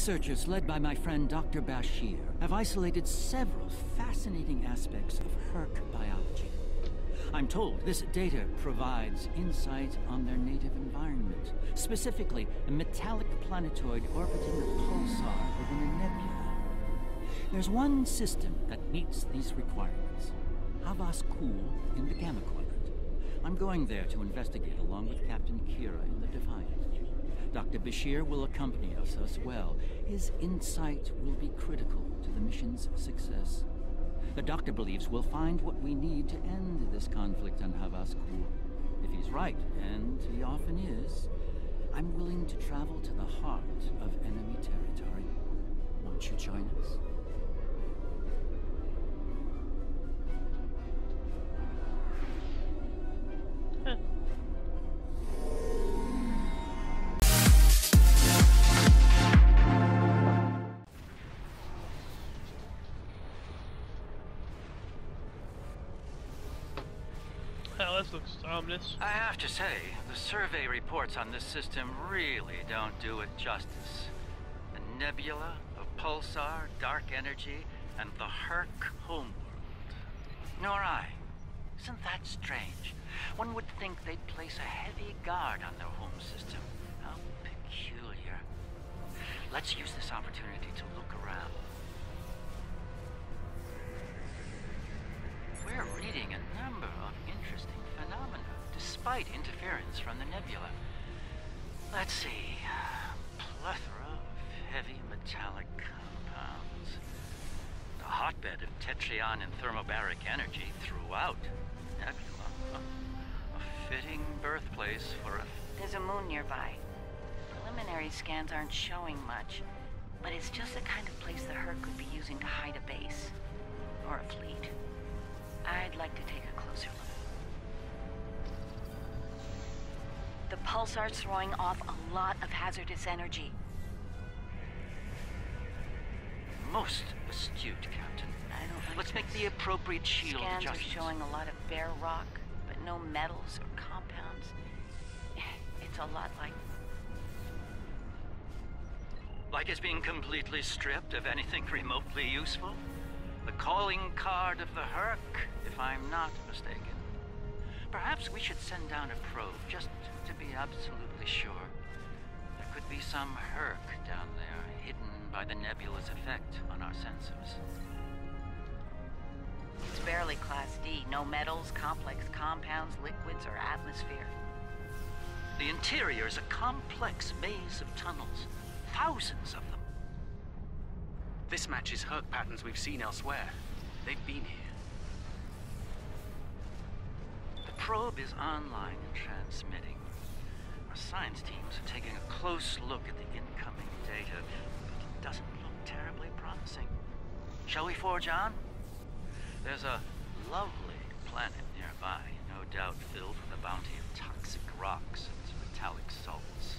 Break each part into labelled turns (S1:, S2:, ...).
S1: Researchers led by my friend Dr. Bashir have isolated several fascinating aspects of Herc biology. I'm told this data provides insight on their native environment, specifically a metallic planetoid orbiting a pulsar within a nebula. There's one system that meets these requirements, Havas Cool in the Gamma Quadrant. I'm going there to investigate along with Captain Kira in the Defiant. Dr. Bashir will accompany us as well. His insight will be critical to the mission's success. The doctor believes we'll find what we need to end this conflict on Havas Cool. If he's right, and he often is, I'm willing to travel to the heart of enemy territory. Won't you join us?
S2: This looks ominous.
S1: I have to say, the survey reports on this system really don't do it justice. A nebula, a pulsar, dark energy, and the Herc homeworld. Nor I. Isn't that strange? One would think they'd place a heavy guard on their home system. How peculiar. Let's use this opportunity to look around. We're reading a number of interesting phenomena, despite interference from the nebula. Let's see. Plethora of heavy metallic compounds. A hotbed of tetryon and thermobaric energy throughout the nebula. A fitting birthplace for a...
S3: There's a moon nearby. Preliminary scans aren't showing much, but it's just the kind of place the Herc could be using to hide a base. Or a fleet. I'd like to take a closer look. The pulsar's throwing off a lot of hazardous energy.
S1: Most astute, Captain. Let's make the appropriate shield
S3: Scans
S1: adjustments.
S3: are showing a lot of bare rock, but no metals or compounds. It's a lot like...
S1: Like it's being completely stripped of anything remotely useful? The calling card of the Herc, if I'm not mistaken. Perhaps we should send down a probe, just to be absolutely sure. There could be some Herc down there, hidden by the nebula's effect on our sensors.
S3: It's barely Class D. No metals, complex compounds, liquids, or atmosphere.
S1: The interior is a complex maze of tunnels. Thousands of them.
S4: This matches Herc patterns we've seen elsewhere. They've been here.
S1: The probe is online and transmitting. Our science teams are taking a close look at the incoming data, but it doesn't look terribly promising. Shall we forge on? There's a lovely planet nearby, no doubt filled with a bounty of toxic rocks and metallic salts.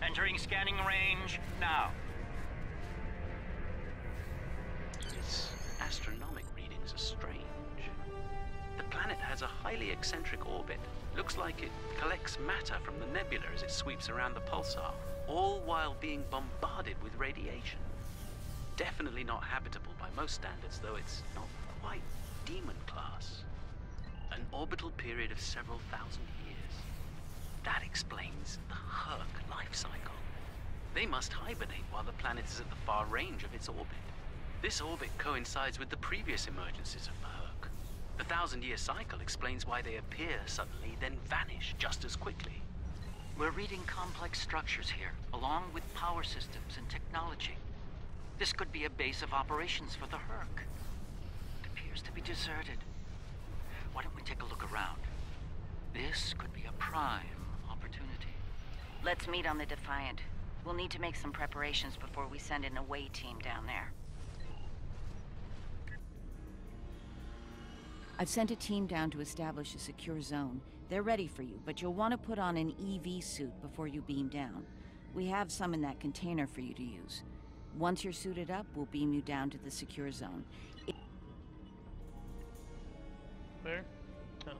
S1: Entering scanning range now.
S4: Its astronomic readings are strange. The planet has a highly eccentric orbit. Looks like it collects matter from the nebula as it sweeps around the pulsar, all while being bombarded with radiation. Definitely not habitable by most standards, though it's not quite demon class. An orbital period of several thousand years. That explains the Herc life cycle. They must hibernate while the planet is at the far range of its orbit. This orbit coincides with the previous emergences of the Herc. The 1,000-year cycle explains why they appear suddenly, then vanish just as quickly.
S1: We're reading complex structures here, along with power systems and technology. This could be a base of operations for the Herc. It appears to be deserted. Why don't we take a look around? This could be a prime opportunity.
S3: Let's meet on the Defiant. We'll need to make some preparations before we send an away team down there. I've sent a team down to establish a secure zone. They're ready for you, but you'll want to put on an EV suit before you beam down. We have some in that container for you to use. Once you're suited up, we'll beam you down to the secure zone.
S2: Where? Oh.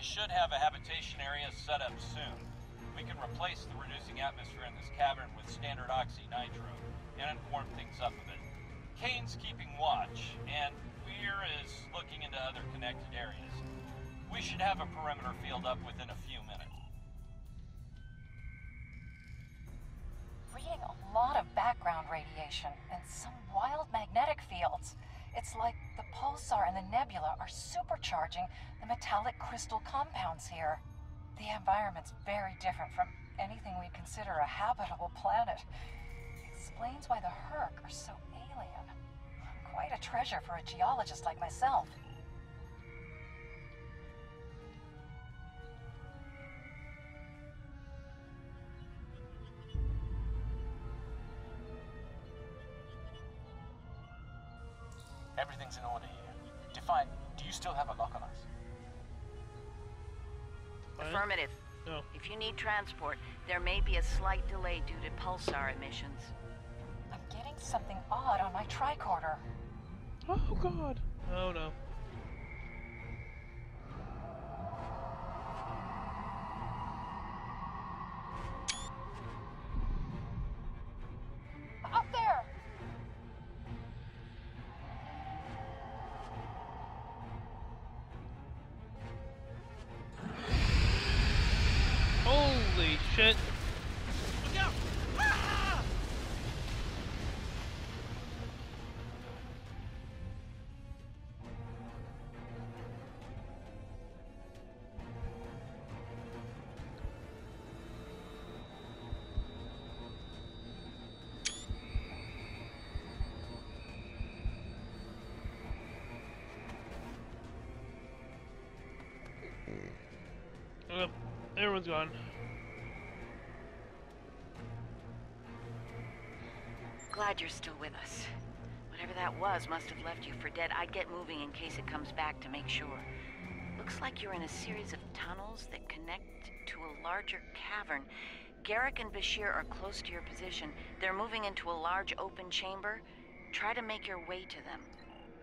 S5: I should have a habitation area set up soon. We can replace the reducing atmosphere in this cavern with standard oxy-nitro and warm things up a bit. Kane's keeping watch, and Weir is looking into other connected areas. We should have a perimeter field up within a few minutes.
S6: Reading a lot of background radiation and some wild magnetic fields. It's like the pulsar and the nebula are supercharging the metallic crystal compounds here. The environment's very different from anything we'd consider a habitable planet. Explains why the Herc are so alien. Quite a treasure for a geologist like myself.
S7: Everything's in order here. Define, do you still have a lock on us?
S3: Affirmative.
S2: No.
S3: If you need transport, there may be a slight delay due to pulsar emissions.
S6: I'm getting something odd on my tricorder.
S2: Oh god. Oh no.
S6: Up there!
S2: Holy shit. Look out! Ah! Everyone's gone.
S3: Glad you're still with us. Whatever that was must have left you for dead. I'd get moving in case it comes back to make sure. Looks like you're in a series of tunnels that connect to a larger cavern. Garrick and Bashir are close to your position. They're moving into a large open chamber. Try to make your way to them.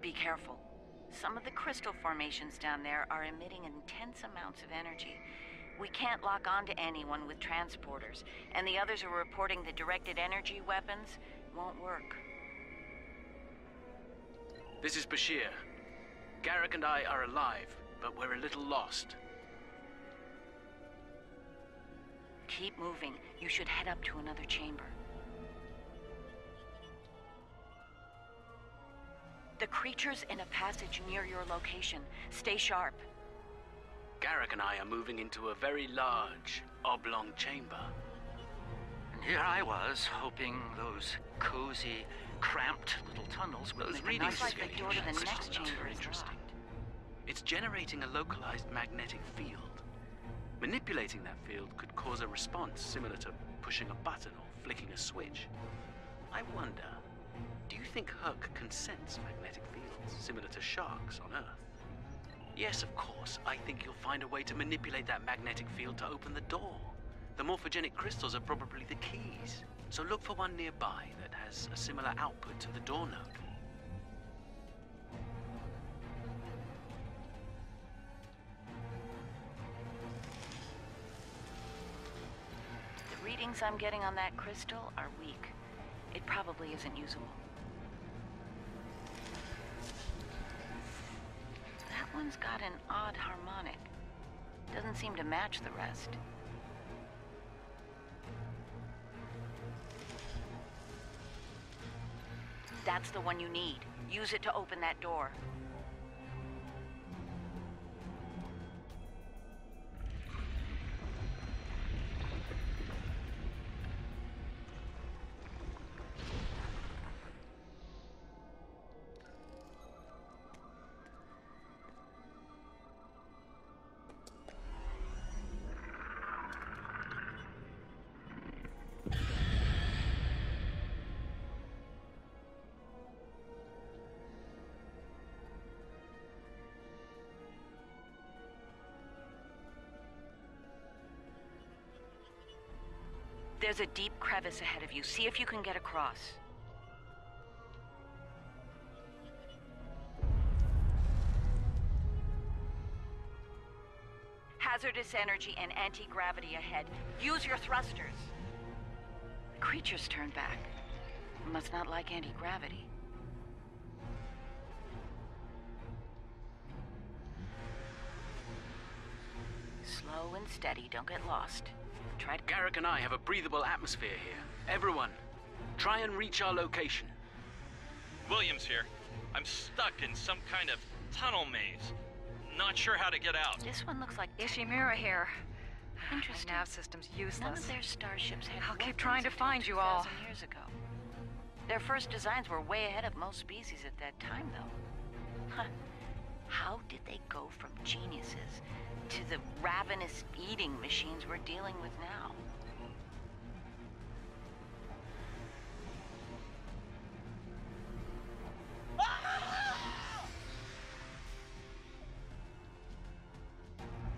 S3: Be careful. Some of the crystal formations down there are emitting intense amounts of energy. We can't lock onto anyone with transporters, and the others are reporting the directed energy weapons won't work.
S4: This is Bashir. Garrick and I are alive, but we're a little lost.
S3: Keep moving. You should head up to another chamber. The creature's in a passage near your location. Stay sharp.
S4: Garrick and I are moving into a very large, oblong chamber.
S1: And here I was, hoping those cozy, cramped little tunnels would
S4: Those
S1: make a
S4: readings
S1: nice
S3: like the
S4: getting
S3: door to the
S4: crystal
S3: next chamber
S4: are
S3: is
S4: interesting.
S3: locked.
S4: It's generating a localized magnetic field. Manipulating that field could cause a response similar to pushing a button or flicking a switch. I wonder, do you think Herc can sense magnetic fields similar to sharks on Earth? Yes, of course. I think you'll find a way to manipulate that magnetic field to open the door. The morphogenic crystals are probably the keys. So look for one nearby that has a similar output to the door node.
S3: The readings I'm getting on that crystal are weak. It probably isn't usable. That one's got an odd harmonic. Doesn't seem to match the rest. That's the one you need. Use it to open that door. There's a deep crevice ahead of you. See if you can get across. Hazardous energy and anti-gravity ahead. Use your thrusters. The creatures turned back. Must not like anti-gravity. Slow and steady, don't get lost. Try to...
S4: Garrick and I have a breathable atmosphere here. Everyone, try and reach our location.
S5: Williams here. I'm stuck in some kind of tunnel maze. Not sure how to get out.
S3: This one looks like...
S6: Ishimura here.
S3: Interesting.
S6: My nav system's useless.
S3: None of their starships had
S6: I'll keep
S3: weapons
S6: trying to
S3: until
S6: find you all.
S3: 2,000 years ago. Their first designs were way ahead of most species at that time, though. Huh. How did they go from geniuses to the ravenous eating machines we're dealing with now?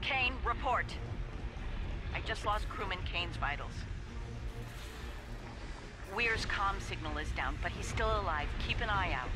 S3: Kane, report. I just lost crewman Kane's vitals. Weir's comm signal is down, but he's still alive. Keep an eye out.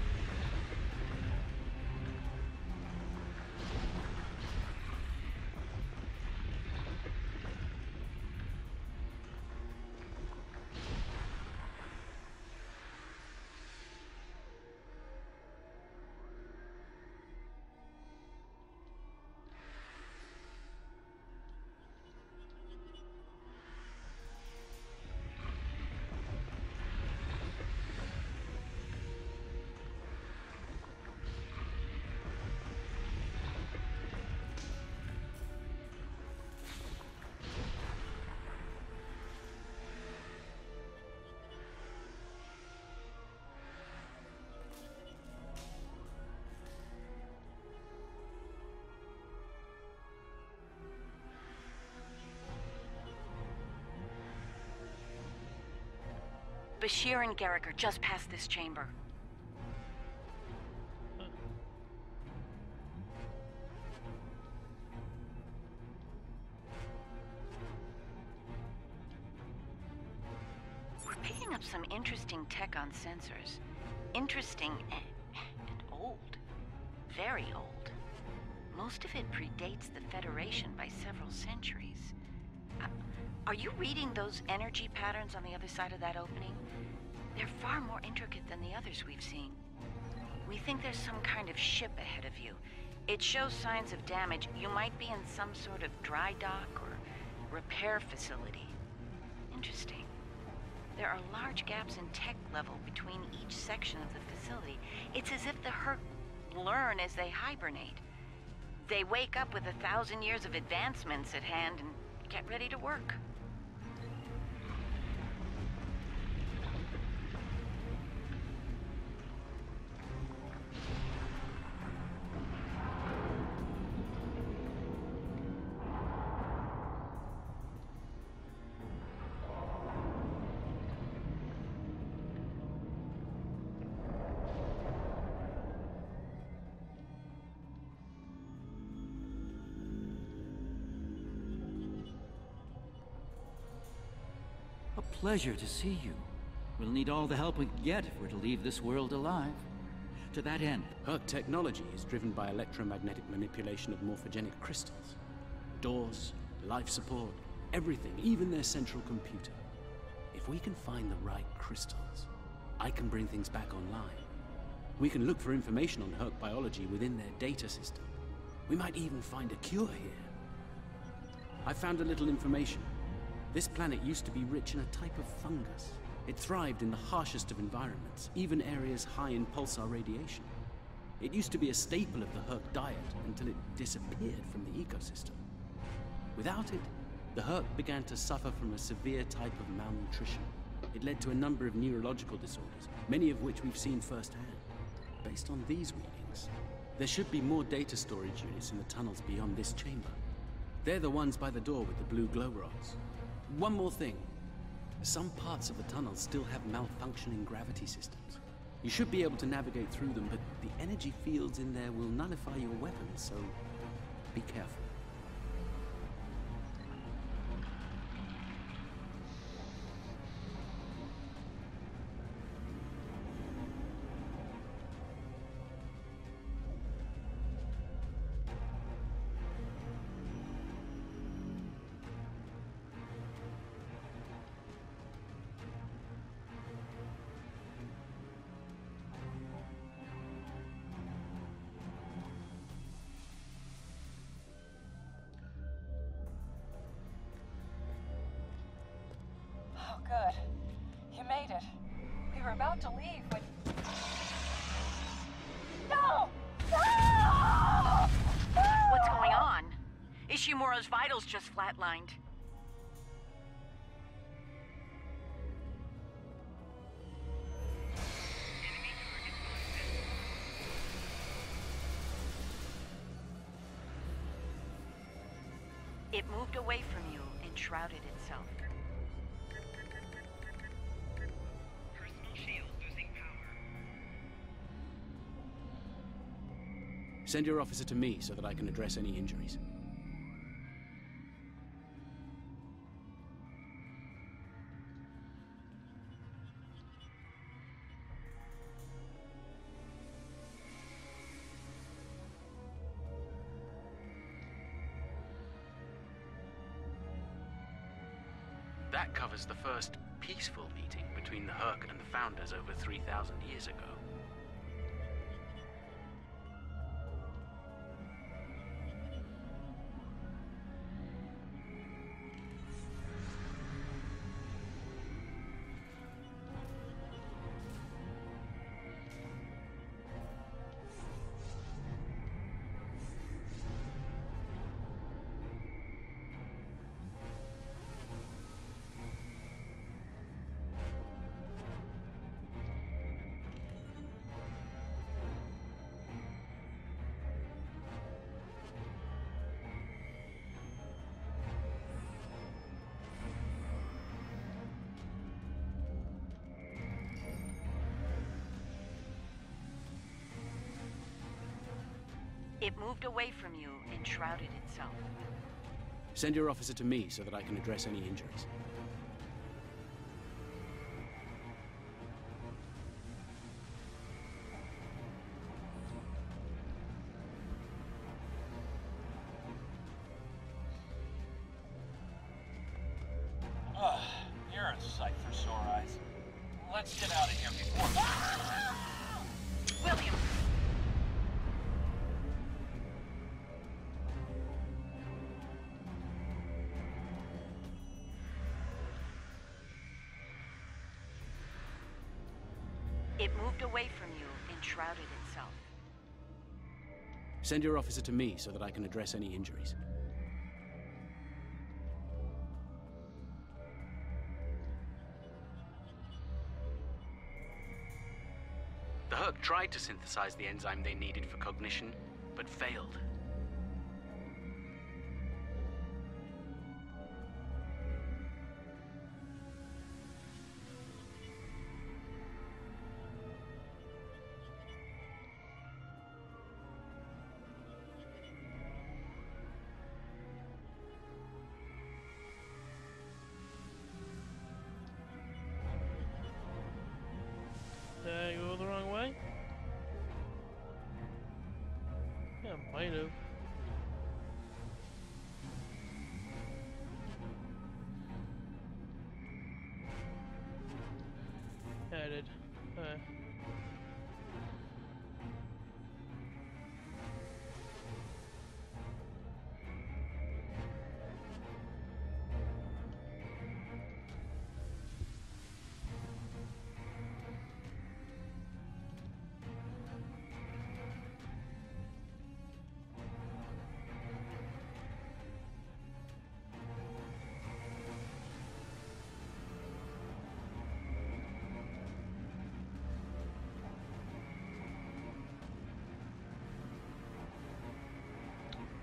S3: Bashir and Garrick are just past this chamber. We're picking up some interesting tech on sensors. Interesting and old. Very old. Most of it predates the Federation by several centuries. Are you reading those energy patterns on the other side of that opening? They're far more intricate than the others we've seen. We think there's some kind of ship ahead of you. It shows signs of damage. You might be in some sort of dry dock or repair facility. Interesting. There are large gaps in tech level between each section of the facility. It's as if the Herc learn as they hibernate. They wake up with 1,000 years of advancements at hand and get ready to work.
S1: A pleasure to see you. We'll need all the help we can get if we're to leave this world alive. To that end,
S8: Herc technology is driven by electromagnetic manipulation of morphogenic crystals. Doors, life support, everything, even their central computer. If we can find the right crystals, I can bring things back online. We can look for information on Herc biology within their data system. We might even find a cure here. I found a little information. This planet used to be rich in a type of fungus. It thrived in the harshest of environments, even areas high in pulsar radiation. It used to be a staple of the Herc diet until it disappeared from the ecosystem. Without it, the Herc began to suffer from a severe type of malnutrition. It led to a number of neurological disorders, many of which we've seen firsthand. Based on these readings, there should be more data storage units in the tunnels beyond this chamber. They're the ones by the door with the blue glow rods. One more thing. Some parts of the tunnel still have malfunctioning gravity systems. You should be able to navigate through them, but the energy fields in there will nullify your weapons, so be careful.
S6: good. You made it. We were about to leave when... No! No!
S3: What's going on? Ishimura's vitals just flatlined. It moved away from you and shrouded itself.
S9: Personal shield losing power.
S8: Send your officer to me so that I can address any injuries.
S4: That covers the first peaceful meeting between the Herc and the Founders over 3,000 years ago.
S3: It moved away from you and shrouded itself.
S8: Send your officer to me so that I can address any injuries.
S5: You're a sight for sore eyes. Let's get out of here before...
S3: William! It moved away from you and shrouded itself.
S8: Send your officer to me so that I can address any injuries.
S4: The Herc tried to synthesize the enzyme they needed for cognition, but failed.
S2: Did I go the wrong way? Yeah, might have. Yeah, I did.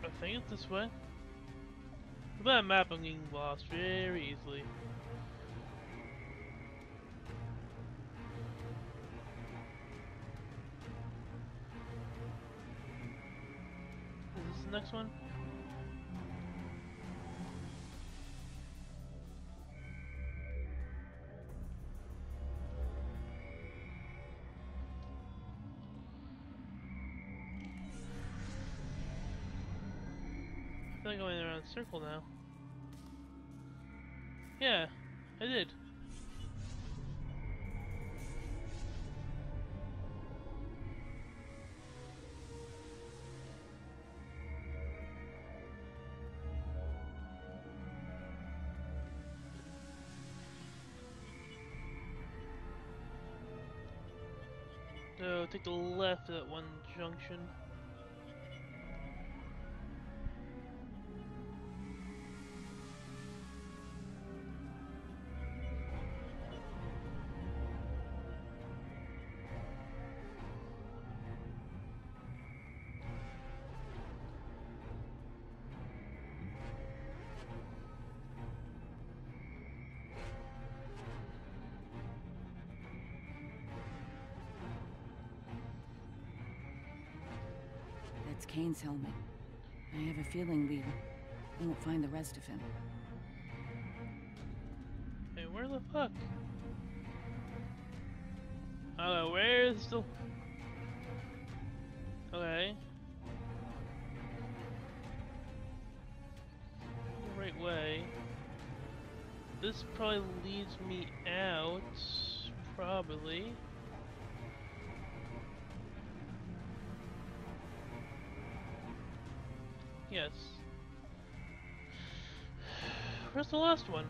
S2: I think it's this way. With that map, I'm getting lost very easily. Is this the next one? I feel like I'm going around in a circle now. Yeah, I did. So take the left at one junction.
S3: That's Kane's helmet. I have a feeling we won't find the rest of him.
S2: Hey, where the fuck? Okay, where is the... Okay. The right way. This probably leads me out. Probably. Yes. Where's the last one?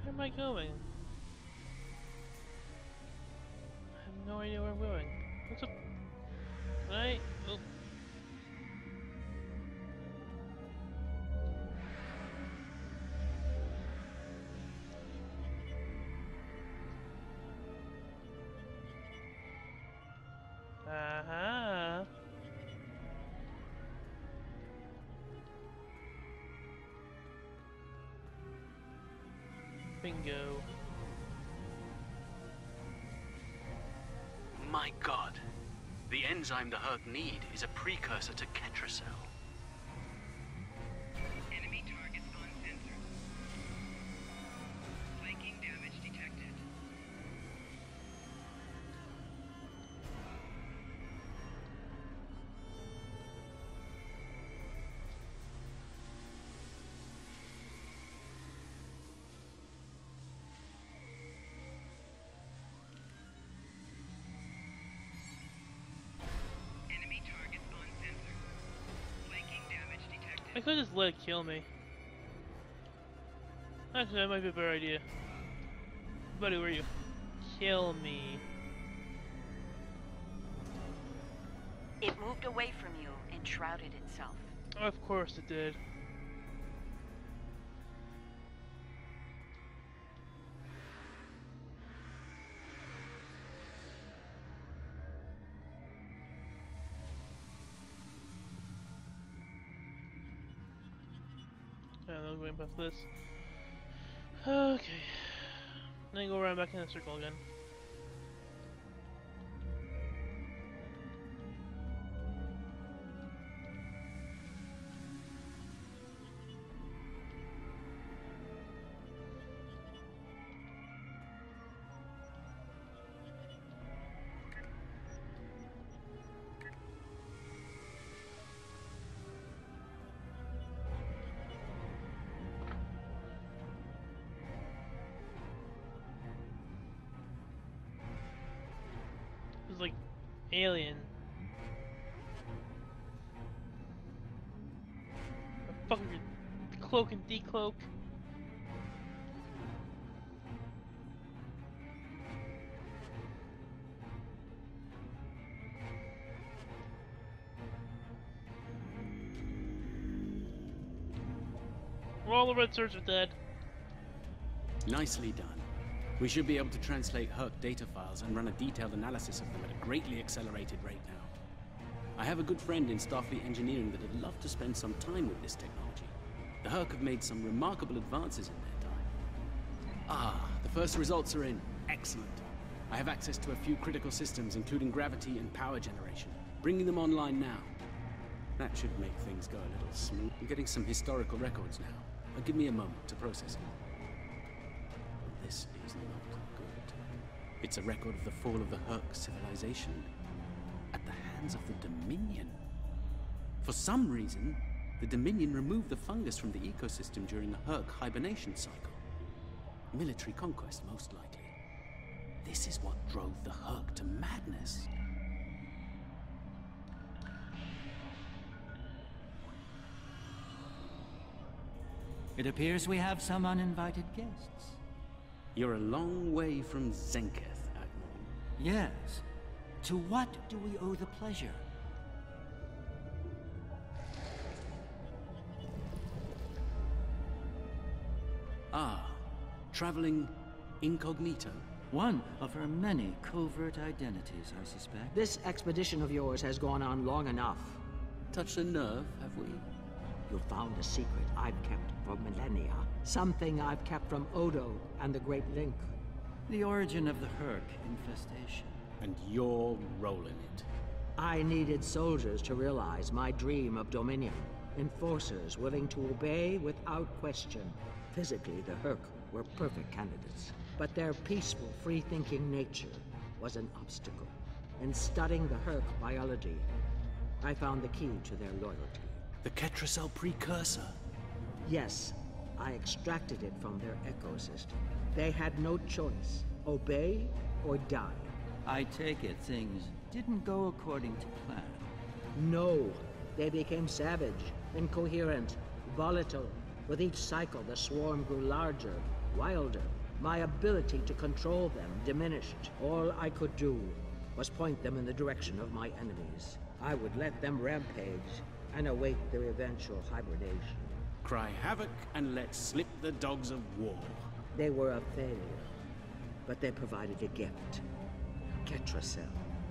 S2: Where am I going? I have no idea where I'm going. What's up? Right? Oh. Aha. Bingo.
S4: My god. The enzyme the Herc need is a precursor to Ketracel.
S9: Enemy targets on sensor. Flanking damage detected. Enemy targets on sensor. Flanking damage detected.
S2: I could just let it kill me. Actually, that might be a better idea. Buddy, where are you? Kill me.
S3: It moved away from you and shrouded itself.
S2: Of course it did. I'm going past this. Okay. Then go around back in the circle again. It's like alien. Fucking cloak and decloak. All the red shirts are dead.
S8: Nicely done. We should be able to translate Herc data files and run a detailed analysis of them at a greatly accelerated rate now. I have a good friend in Starfleet Engineering that would love to spend some time with this technology. The Herc have made some remarkable advances in their time. Ah, the first results are in. Excellent. I have access to a few critical systems, including gravity and power generation. Bringing them online now. That should make things go a little smooth. I'm getting some historical records now. Give me a moment to process it. This is not good. It's a record of the fall of the Herc civilization at the hands of the Dominion. For some reason, the Dominion removed the fungus from the ecosystem during the Herc hibernation cycle. Military conquest, most likely. This is what drove the Herc to madness.
S1: It appears we have some uninvited guests.
S8: You're a long way from Zenketh, Admiral.
S1: Yes. To what do we owe the pleasure?
S8: Ah, traveling incognito.
S1: One of her many covert identities, I suspect.
S10: This expedition of yours has gone on long enough.
S8: Touched a nerve, have we?
S10: You found a secret I've kept for millennia. Something I've kept from Odo and the Great Link.
S1: The origin of the Herc infestation.
S8: And you're rolling it.
S10: I needed soldiers to realize my dream of dominion. Enforcers willing to obey without question. Physically, the Herc were perfect candidates. But their peaceful, free-thinking nature was an obstacle. In studying the Herc biology, I found the key to their loyalty.
S8: The Ketracel precursor.
S10: Yes, I extracted it from their ecosystem. They had no choice. Obey or die.
S1: I take it things didn't go according to plan.
S10: No, they became savage, incoherent, volatile. With each cycle, the swarm grew larger, wilder. My ability to control them diminished. All I could do was point them in the direction of my enemies. I would let them rampage and await their eventual hibernation.
S8: Cry havoc and let slip the dogs of war.
S10: They were a failure, but they provided a gift. Ketracel,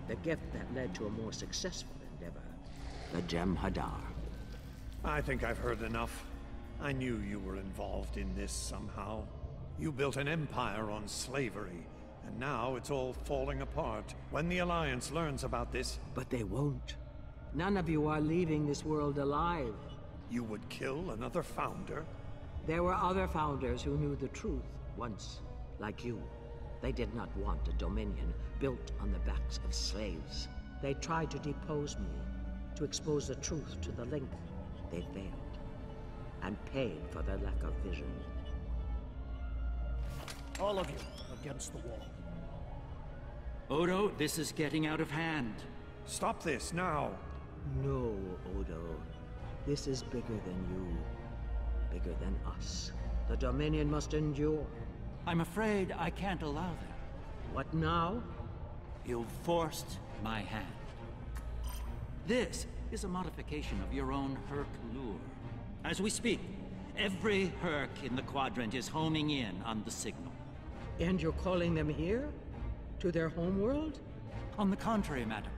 S10: the gift that led to a more successful endeavor. The Gem Hadar.
S11: I think I've heard enough. I knew you were involved in this somehow. You built an empire on slavery, and now it's all falling apart. When the Alliance learns about this...
S10: But they won't. None of you are leaving this world alive.
S11: You would kill another founder?
S10: There were other founders who knew the truth once, like you. They did not want a dominion built on the backs of slaves. They tried to depose me, to expose the truth to the Link. They failed, and paid for their lack of vision.
S12: All of you, against the wall.
S1: Odo, this is getting out of hand.
S11: Stop this, now!
S10: No, Odo. This is bigger than you. Bigger than us. The Dominion must endure.
S1: I'm afraid I can't allow that.
S10: What now?
S1: You've forced my hand. This is a modification of your own Herc lure. As we speak, every Herc in the Quadrant is homing in on the signal.
S10: And you're calling them here? To their homeworld?
S1: On the contrary, madam.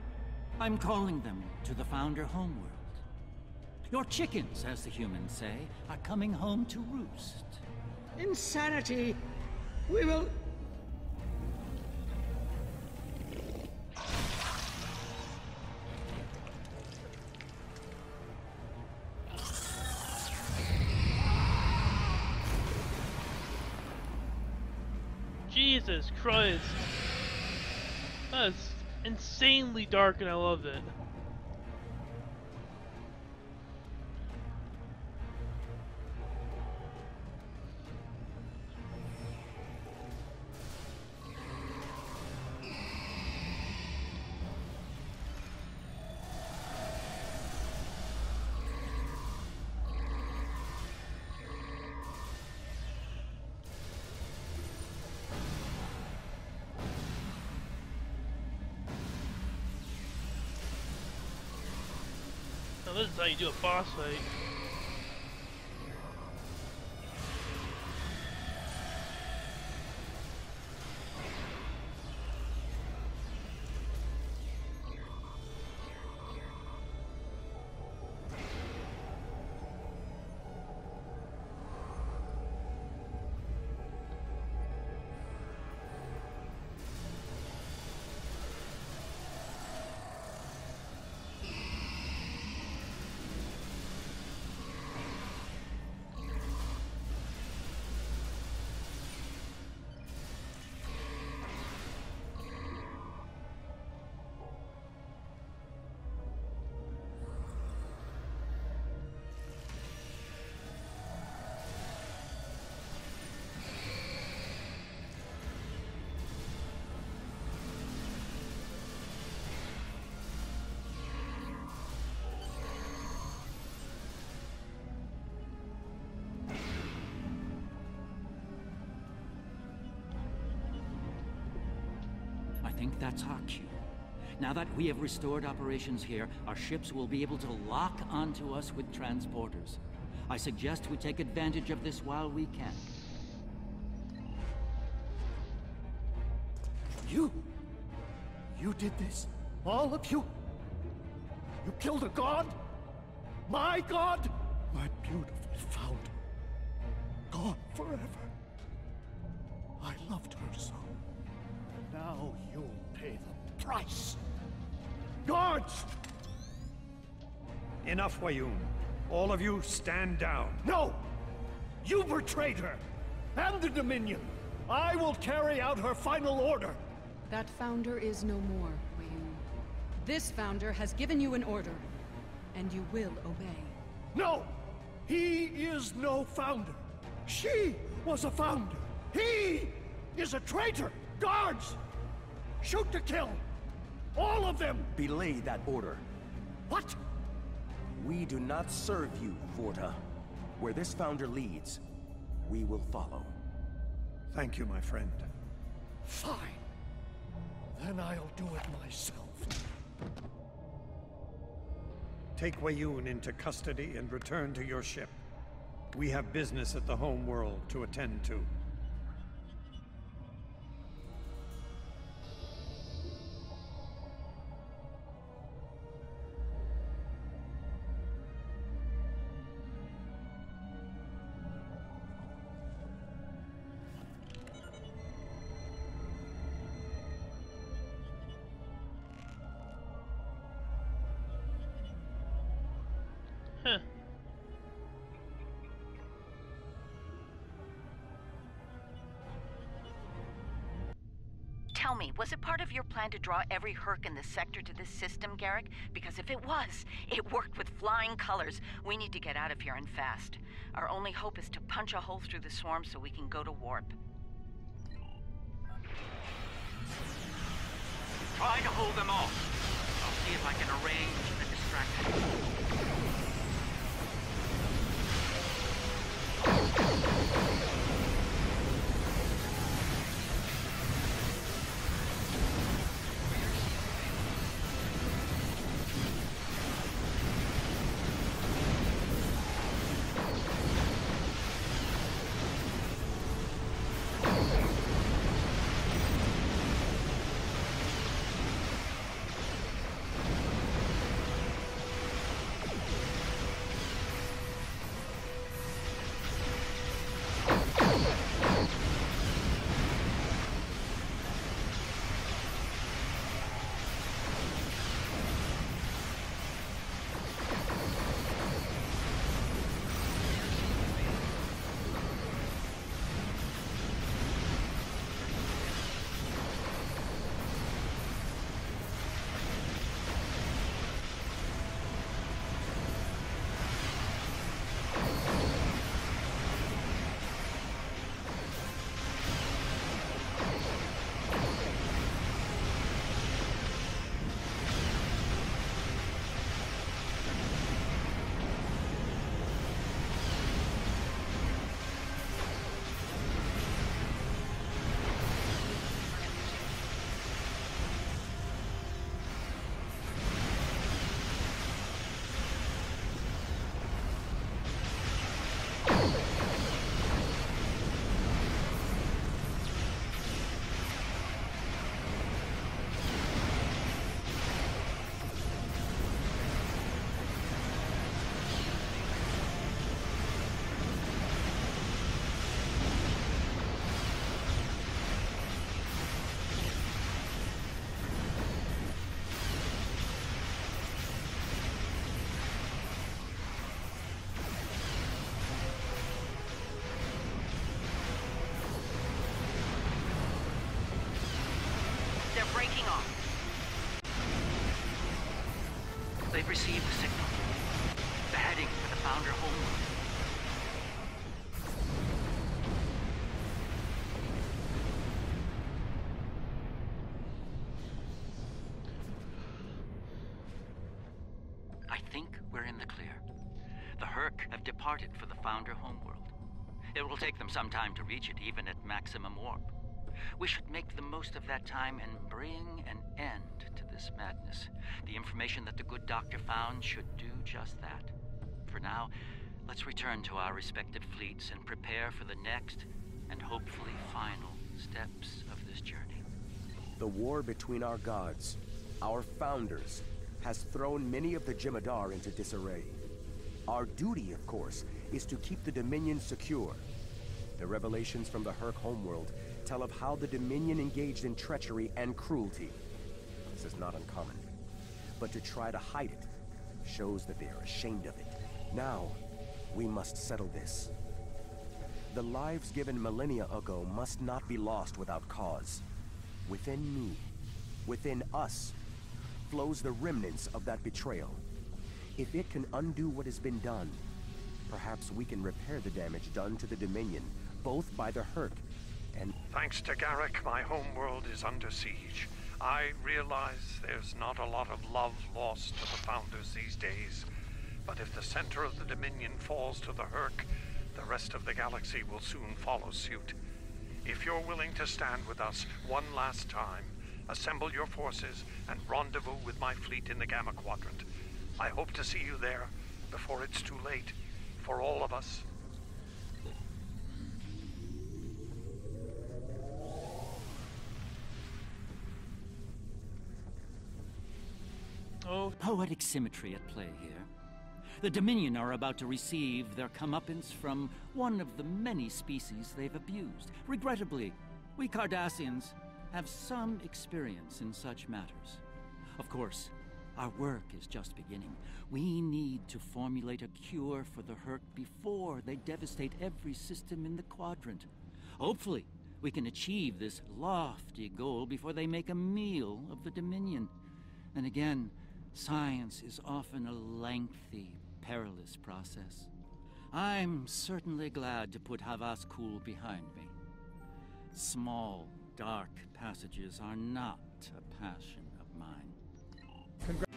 S1: I'm calling them to the Founder homeworld. Your chickens, as the humans say, are coming home to roost.
S10: Insanity! We will...
S2: Jesus Christ. That's insanely dark and I love it. Now this is how you do a boss fight.
S1: think that's our cue. Now that we have restored operations here, our ships will be able to lock onto us with transporters. I suggest we take advantage of this while we can.
S12: You did this? All of you? You killed a god? My god? My beautiful founder. Gone forever. I loved her so. And now you'll pay the price. Guards!
S11: Enough, Wayoon. All of you, stand down.
S12: No! You betrayed her! And the Dominion! I will carry out her final order!
S13: That founder is no more, Wayoon. This founder has given you an order, and you will obey.
S12: No! He is no founder. She was a founder. He is a traitor! Guards! Shoot to kill! All of them!
S14: Belay that order.
S12: What?
S14: We do not serve you, Vorta. Where this founder leads, we will follow.
S11: Thank you, my friend.
S12: Fine. Then I'll do it myself.
S11: Take Wayoon into custody and return to your ship. We have business at the home world to attend to.
S3: Tell me, was it part of your plan to draw every Herc in the sector to this system, Garrick? Because if it was, it worked with flying colors. We need to get out of here and fast. Our only hope is to punch a hole through the swarm so we can go to warp.
S4: Try to hold them off. I'll see if I can arrange a distraction.
S3: Breaking off.
S1: They've received the signal. They're heading for the founder homeworld. I think we're in the clear. The Herc have departed for the founder homeworld. It will take them some time to reach it, even at maximum warp. We should make the most of that time and bring an end to this madness. The information that the good doctor found should do just that. For now, let's return to our respective fleets and prepare for the next and hopefully final steps of this journey.
S14: The war between our gods, our founders, has thrown many of the Jemadar into disarray. Our duty, of course, is to keep the Dominion secure. The revelations from the Herc homeworld tell of how the Dominion engaged in treachery and cruelty. This is not uncommon. But to try to hide it shows that they are ashamed of it. Now, we must settle this. The lives given millennia ago must not be lost without cause. Within me, within us, flows the remnants of that betrayal. If it can undo what has been done, perhaps we can repair the damage done to the Dominion, both by the Herc and...
S11: Thanks to Garrick, my homeworld is under siege. I realize there's not a lot of love lost to the Founders these days, but if the center of the Dominion falls to the Herc, the rest of the galaxy will soon follow suit. If you're willing to stand with us one last time, assemble your forces and rendezvous with my fleet in the Gamma Quadrant. I hope to see you there before it's too late for all of us.
S2: Oh.
S1: Poetic symmetry at play here. The Dominion are about to receive their comeuppance from one of the many species they've abused. Regrettably, we Cardassians have some experience in such matters. Of course, our work is just beginning. We need to formulate a cure for the Herc before they devastate every system in the Quadrant. Hopefully, we can achieve this lofty goal before they make a meal of the Dominion. And again, science is often a lengthy, perilous process. I'm certainly glad to put Havas Kul behind me. Small, dark passages are not a passion of mine.